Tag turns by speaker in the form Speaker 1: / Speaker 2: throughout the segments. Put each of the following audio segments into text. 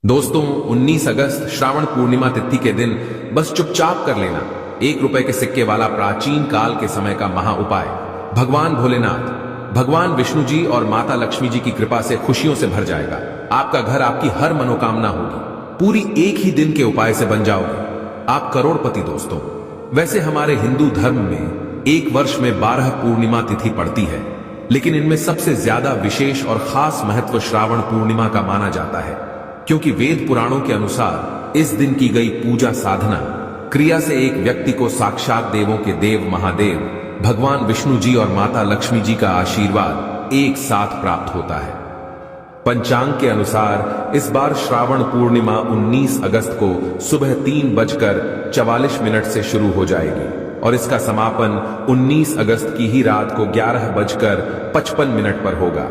Speaker 1: दोस्तों 19 अगस्त श्रावण पूर्णिमा तिथि के दिन बस चुपचाप कर लेना 1 रुपए के सिक्के वाला प्राचीन काल के समय का महा उपाय। भगवान भोलेनाथ, भगवान विष्णु जी और माता लक्ष्मी जी की कृपा से खुशियों से भर जाएगा। आपका घर, आपकी हर मनोकामना होगी, पूरी एक ही दिन के उपाय से बन जाओगे आप करोड़पति। दोस्तों वैसे हमारे हिंदू धर्म में एक वर्ष में 12 पूर्णिमा तिथि पड़ती है, लेकिन इनमें सबसे ज्यादा विशेष और खास महत्व श्रावण पूर्णिमा का माना जाता है, क्योंकि वेद पुराणों के अनुसार इस दिन की गई पूजा साधना क्रिया से एक व्यक्ति को साक्षात देवों के देव महादेव भगवान विष्णु जी और माता लक्ष्मी जी का आशीर्वाद एक साथ प्राप्त होता है। पंचांग के अनुसार इस बार श्रावण पूर्णिमा 19 अगस्त को सुबह 3:44 से शुरू हो जाएगी और इसका समापन 19 अगस्त की ही रात को 11:55 पर होगा।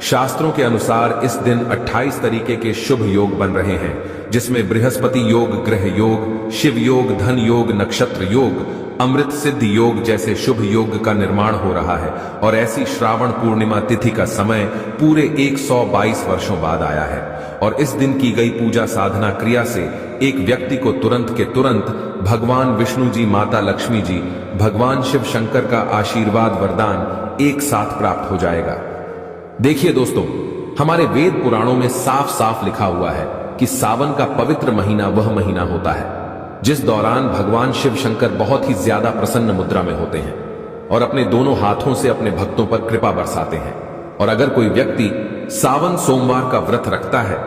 Speaker 1: शास्त्रों के अनुसार इस दिन 28 तरीके के शुभ योग बन रहे हैं, जिसमें बृहस्पति योग, ग्रह योग, शिव योग, धन योग, नक्षत्र योग, अमृत सिद्ध योग जैसे शुभ योग का निर्माण हो रहा है। और ऐसी श्रावण पूर्णिमा तिथि का समय पूरे 122 वर्षों बाद आया है और इस दिन की गई पूजा साधना क्रिया से एक व्यक्ति को तुरंत के तुरंत भगवान विष्णु जी, माता लक्ष्मी जी, भगवान शिव शंकर का आशीर्वाद वरदान एक साथ प्राप्त हो जाएगा। देखिए दोस्तों, हमारे वेद पुराणों में साफ साफ लिखा हुआ है कि सावन का पवित्र महीना वह महीना होता है जिस दौरान भगवान शिव शंकर बहुत ही ज्यादा प्रसन्न मुद्रा में होते हैं और अपने दोनों हाथों से अपने भक्तों पर कृपा बरसाते हैं। और अगर कोई व्यक्ति सावन सोमवार का व्रत रखता है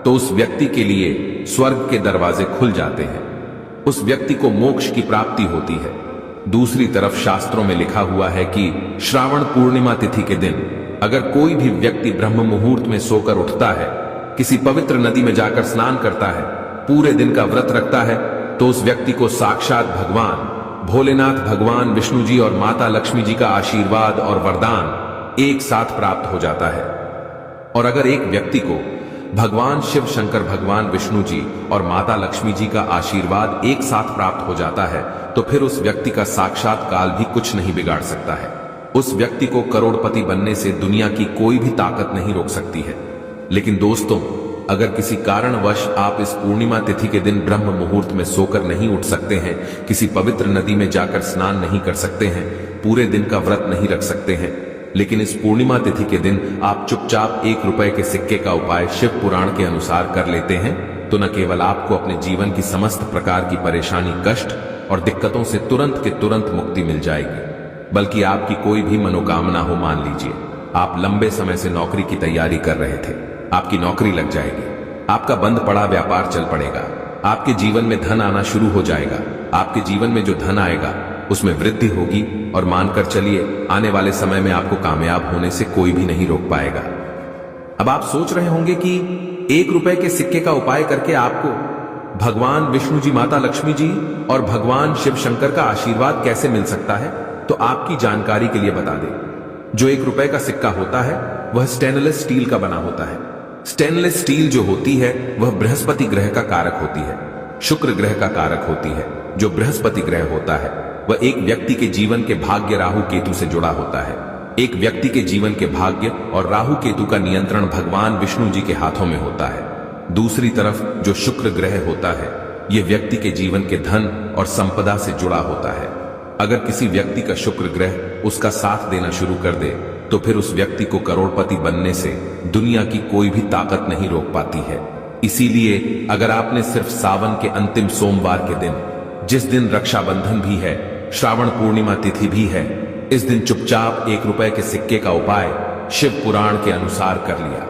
Speaker 1: तो उस व्यक्ति के लिए स्वर्ग के दरवाजे खुल जाते हैं, उस व्यक्ति को मोक्ष की प्राप्ति होती है। दूसरी तरफ शास्त्रों में लिखा हुआ है कि श्रावण पूर्णिमा तिथि के दिन अगर कोई भी व्यक्ति ब्रह्म मुहूर्त में सोकर उठता है, किसी पवित्र नदी में जाकर स्नान करता है, पूरे दिन का व्रत रखता है, तो उस व्यक्ति को साक्षात भगवान भोलेनाथ, भगवान विष्णु जी और माता लक्ष्मी जी का आशीर्वाद और वरदान एक साथ प्राप्त हो जाता है। और अगर एक व्यक्ति को भगवान शिव शंकर, भगवान विष्णु जी और माता लक्ष्मी जी का आशीर्वाद एक साथ प्राप्त हो जाता है, तो फिर उस व्यक्ति का साक्षात काल भी कुछ नहीं बिगाड़ सकता है। उस व्यक्ति को करोड़पति बनने से दुनिया की कोई भी ताकत नहीं रोक सकती है। लेकिन दोस्तों, अगर किसी कारणवश आप इस पूर्णिमा तिथि के दिन ब्रह्म मुहूर्त में सोकर नहीं उठ सकते हैं, किसी पवित्र नदी में जाकर स्नान नहीं कर सकते हैं, पूरे दिन का व्रत नहीं रख सकते हैं, लेकिन इस पूर्णिमा तिथि के दिन आप चुपचाप 1 रुपए के सिक्के का उपाय शिव पुराण के अनुसार कर लेते हैं, तो न केवल आपको अपने जीवन की समस्त प्रकार की परेशानी, कष्ट और दिक्कतों से तुरंत के तुरंत मुक्ति मिल जाएगी, बल्कि आपकी कोई भी मनोकामना हो, मान लीजिए आप लंबे समय से नौकरी की तैयारी कर रहे थे, आपकी नौकरी लग जाएगी, आपका बंद पड़ा व्यापार चल पड़ेगा, आपके जीवन में धन आना शुरू हो जाएगा, आपके जीवन में जो धन आएगा उसमें वृद्धि होगी और मानकर चलिए आने वाले समय में आपको कामयाब होने से कोई भी नहीं रोक पाएगा। अब आप सोच रहे होंगे कि 1 रुपए के सिक्के का उपाय करके आपको भगवान विष्णु जी, माता लक्ष्मी जी और भगवान शिव शंकर का आशीर्वाद कैसे मिल सकता है। तो आपकी जानकारी के लिए बता दें, जो 1 रुपए का सिक्का होता है वह स्टेनलेस स्टील का बना होता है। स्टेनलेस स्टील जो होती है वह बृहस्पति ग्रह का कारक होती है, शुक्र ग्रह का कारक होती है। जो बृहस्पति ग्रह होता है वह एक व्यक्ति के जीवन के भाग्य राहु केतु से जुड़ा होता है। एक व्यक्ति के जीवन के भाग्य और राहु केतु का नियंत्रण भगवान विष्णु जी के हाथों में होता है। दूसरी तरफ जो शुक्र ग्रह होता है यह व्यक्ति के जीवन के धन और संपदा से जुड़ा होता है। अगर किसी व्यक्ति का शुक्र ग्रह उसका साथ देना शुरू कर दे तो फिर उस व्यक्ति को करोड़पति बनने से दुनिया की कोई भी ताकत नहीं रोक पाती है। इसीलिए अगर आपने सिर्फ सावन के अंतिम सोमवार के दिन, जिस दिन रक्षाबंधन भी है, श्रावण पूर्णिमा तिथि भी है, इस दिन चुपचाप 1 रुपए के सिक्के का उपाय शिव पुराण के अनुसार कर लिया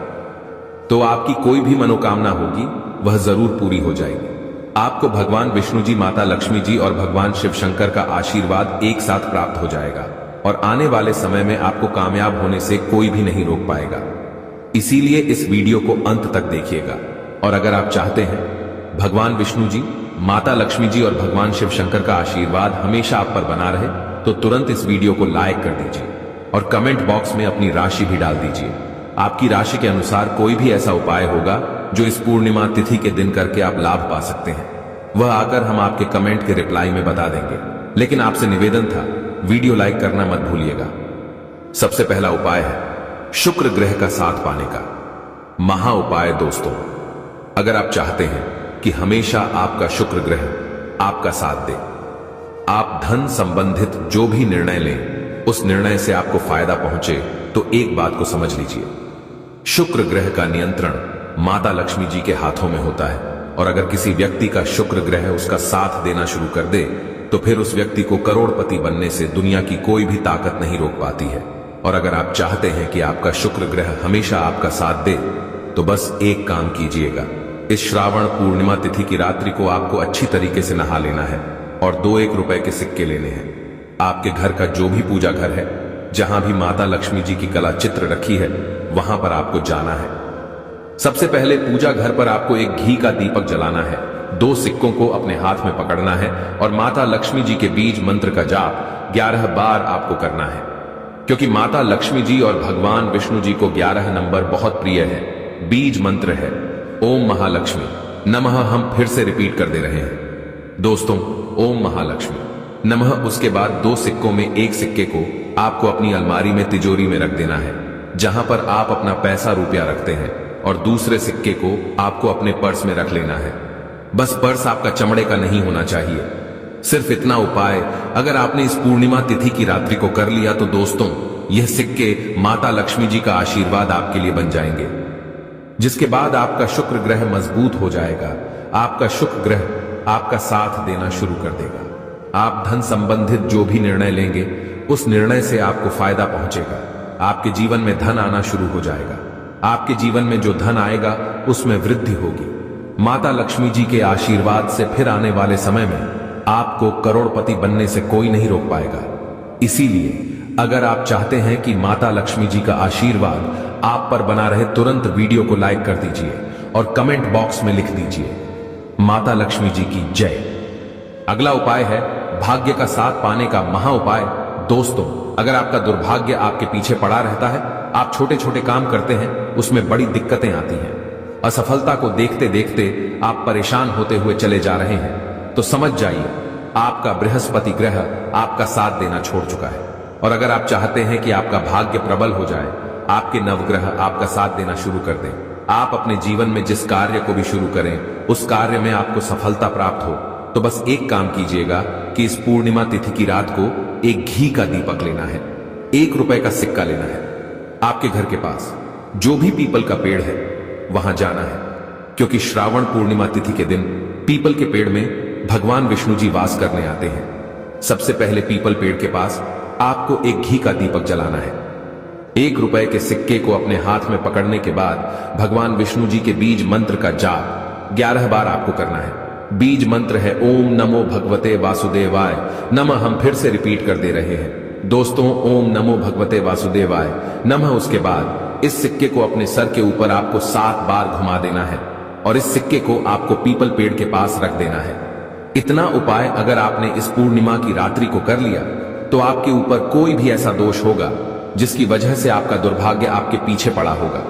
Speaker 1: तो आपकी कोई भी मनोकामना होगी वह जरूर पूरी हो जाएगी। आपको भगवान विष्णु जी, माता लक्ष्मी जी और भगवान शिव शंकर का आशीर्वाद एक साथ प्राप्त हो जाएगा और आने वाले समय में आपको कामयाब होने से कोई भी नहीं रोक पाएगा। इसीलिए इस वीडियो को अंत तक देखिएगा। और अगर आप चाहते हैं भगवान विष्णु जी, माता लक्ष्मी जी और भगवान शिव शंकर का आशीर्वाद हमेशा आप पर बना रहे, तो तुरंत इस वीडियो को लाइक कर दीजिए और कमेंट बॉक्स में अपनी राशि भी डाल दीजिए। आपकी राशि के अनुसार कोई भी ऐसा उपाय होगा जो इस पूर्णिमा तिथि के दिन करके आप लाभ पा सकते हैं, वह आकर हम आपके कमेंट के रिप्लाई में बता देंगे। लेकिन आपसे निवेदन था, वीडियो लाइक करना मत भूलिएगा। सबसे पहला उपाय है शुक्र ग्रह का साथ पाने का महा उपाय। दोस्तों अगर आप चाहते हैं कि हमेशा आपका शुक्र ग्रह आपका साथ दे, आप धन संबंधित जो भी निर्णय लें उस निर्णय से आपको फायदा पहुंचे, तो एक बात को समझ लीजिए, शुक्र ग्रह का नियंत्रण माता लक्ष्मी जी के हाथों में होता है। और अगर किसी व्यक्ति का शुक्र ग्रह उसका साथ देना शुरू कर दे तो फिर उस व्यक्ति को करोड़पति बनने से दुनिया की कोई भी ताकत नहीं रोक पाती है। और अगर आप चाहते हैं कि आपका शुक्र ग्रह हमेशा आपका साथ दे, तो बस एक काम कीजिएगा, इस श्रावण पूर्णिमा तिथि की रात्रि को आपको अच्छी तरीके से नहा लेना है और 2-1 रुपए के सिक्के लेने हैं। आपके घर का जो भी पूजा घर है, जहां भी माता लक्ष्मी जी की कला चित्र रखी है, वहां पर आपको जाना है। सबसे पहले पूजा घर पर आपको एक घी का दीपक जलाना है, 2 सिक्कों को अपने हाथ में पकड़ना है और माता लक्ष्मी जी के बीज मंत्र का जाप 11 बार आपको करना है। क्योंकि माता लक्ष्मी जी और भगवान विष्णु जी को 11 नंबर बहुत प्रिय है। बीज मंत्र है ओम महालक्ष्मी नमः। हम फिर से रिपीट कर दे रहे हैं दोस्तों, ओम महालक्ष्मी नमः। उसके बाद 2 सिक्कों में एक सिक्के को आपको अपनी अलमारी में तिजोरी में रख देना है, जहां पर आप अपना पैसा रुपया रखते हैं, और दूसरे सिक्के को आपको अपने पर्स में रख लेना है। बस पर्स आपका चमड़े का नहीं होना चाहिए। सिर्फ इतना उपाय अगर आपने इस पूर्णिमा तिथि की रात्रि को कर लिया तो दोस्तों, यह सिक्के माता लक्ष्मी जी का आशीर्वाद आपके लिए बन जाएंगे, जिसके बाद आपका शुक्र ग्रह मजबूत हो जाएगा। आपका शुक्र ग्रह आपका साथ देना शुरू कर देगा। आप धन संबंधित जो भी निर्णय लेंगे उस निर्णय से आपको फायदा पहुंचेगा। आपके जीवन में धन आना शुरू हो जाएगा। आपके जीवन में जो धन आएगा उसमें वृद्धि होगी। माता लक्ष्मी जी के आशीर्वाद से फिर आने वाले समय में आपको करोड़पति बनने से कोई नहीं रोक पाएगा। इसीलिए अगर आप चाहते हैं कि माता लक्ष्मी जी का आशीर्वाद आप पर बना रहे, तुरंत वीडियो को लाइक कर दीजिए और कमेंट बॉक्स में लिख दीजिए माता लक्ष्मी जी की जय। अगला उपाय है भाग्य का साथ पाने का महा उपाय। दोस्तों, अगर आपका दुर्भाग्य आपके पीछे पड़ा रहता है, आप छोटे छोटे काम करते हैं, उसमें बड़ी दिक्कतें आती हैं, असफलता को देखते देखते आप परेशान होते हुए चले जा रहे हैं, तो समझ जाइए आपका बृहस्पति ग्रह आपका साथ देना छोड़ चुका है। और अगर आप चाहते हैं कि आपका भाग्य प्रबल हो जाए, आपके नवग्रह आपका साथ देना शुरू कर दें, आप अपने जीवन में जिस कार्य को भी शुरू करें उस कार्य में आपको सफलता प्राप्त हो, तो बस एक काम कीजिएगा कि इस पूर्णिमा तिथि की रात को एक घी का दीपक लेना है, 1 रुपए का सिक्का लेना है। आपके घर के पास जो भी पीपल का पेड़ है वहां जाना है, क्योंकि श्रावण पूर्णिमा तिथि के दिन पीपल के पेड़ में भगवान विष्णु जी वास करने आते हैं। सबसे पहले पीपल पेड़ के पास आपको एक घी का दीपक जलाना है। 1 रुपए के सिक्के को अपने हाथ में पकड़ने के बाद भगवान विष्णु जी के बीज मंत्र का जाप 11 बार आपको करना है। बीज मंत्र है ओम नमो भगवते वासुदेवाय नमः। हम फिर से रिपीट कर दे रहे हैं दोस्तों, ओम नमो भगवते वासुदेवाय नमः। उसके बाद इस सिक्के को अपने सर के ऊपर आपको 7 बार घुमा देना है और इस सिक्के को आपको पीपल पेड़ के पास रख देना है। इतना उपाय अगर आपने इस पूर्णिमा की रात्रि को कर लिया तो आपके ऊपर कोई भी ऐसा दोष होगा जिसकी वजह से आपका दुर्भाग्य आपके पीछे पड़ा होगा,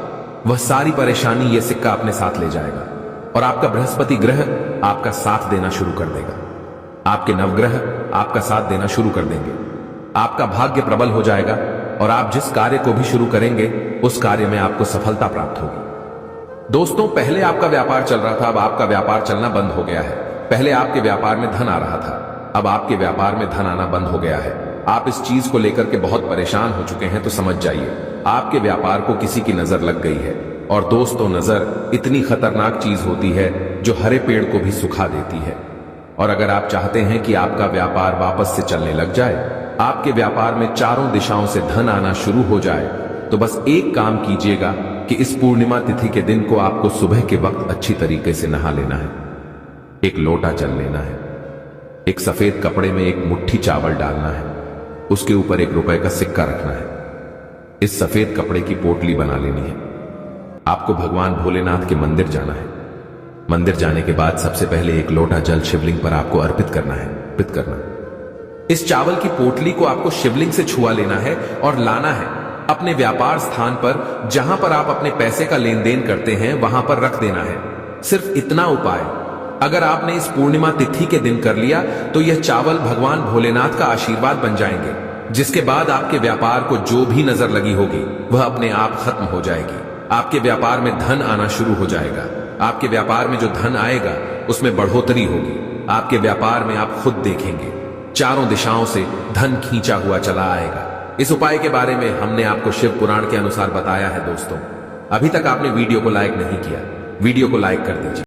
Speaker 1: वह सारी परेशानी यह सिक्का अपने साथ ले जाएगा और आपका बृहस्पति ग्रह आपका साथ देना शुरू कर देगा। आपके नवग्रह आपका साथ देना शुरू कर देंगे। आपका भाग्य प्रबल हो जाएगा और आप जिस कार्य को भी शुरू करेंगे उस कार्य में आपको सफलता प्राप्त होगी। दोस्तों, पहले आपका व्यापार चल रहा था, अब आपका व्यापार चलना बंद हो गया है। पहले आपके व्यापार में धन आ रहा था, अब आपके व्यापार में धन आना बंद हो गया है। आप इस चीज को लेकर के बहुत परेशान हो चुके हैं, तो समझ जाइए आपके व्यापार को किसी की नजर लग गई है। और दोस्तों, नजर इतनी खतरनाक चीज होती है जो हरे पेड़ को भी सुखा देती है। और अगर आप चाहते हैं कि आपका व्यापार वापस से चलने लग जाए, आपके व्यापार में चारों दिशाओं से धन आना शुरू हो जाए, तो बस एक काम कीजिएगा कि इस पूर्णिमा तिथि के दिन को आपको सुबह के वक्त अच्छी तरीके से नहा लेना है, एक लोटा जल लेना है, एक सफेद कपड़े में एक मुट्ठी चावल डालना है, उसके ऊपर 1 रुपए का सिक्का रखना है, इस सफेद कपड़े की पोटली बना लेनी है। आपको भगवान भोलेनाथ के मंदिर जाना है। मंदिर जाने के बाद सबसे पहले एक लोटा जल शिवलिंग पर आपको अर्पित करना है। इस चावल की पोटली को आपको शिवलिंग से छुआ लेना है और लाना है अपने व्यापार स्थान पर, जहां पर आप अपने पैसे का लेन देन करते हैं, वहां पर रख देना है। सिर्फ इतना उपाय अगर आपने इस पूर्णिमा तिथि के दिन कर लिया तो यह चावल भगवान भोलेनाथ का आशीर्वाद बन जाएंगे, जिसके बाद आपके व्यापार को जो भी नजर लगी होगी वह अपने आप खत्म हो जाएगी। आपके व्यापार में धन आना शुरू हो जाएगा। आपके व्यापार में जो धन आएगा उसमें बढ़ोतरी होगी। आपके व्यापार में आप खुद देखेंगे चारों दिशाओं से धन खींचा हुआ चला आएगा। इस उपाय के बारे में हमने आपको शिव पुराण के अनुसार बताया है दोस्तों। अभी तक आपने वीडियो को लाइक नहीं किया, वीडियो को लाइक कर दीजिए।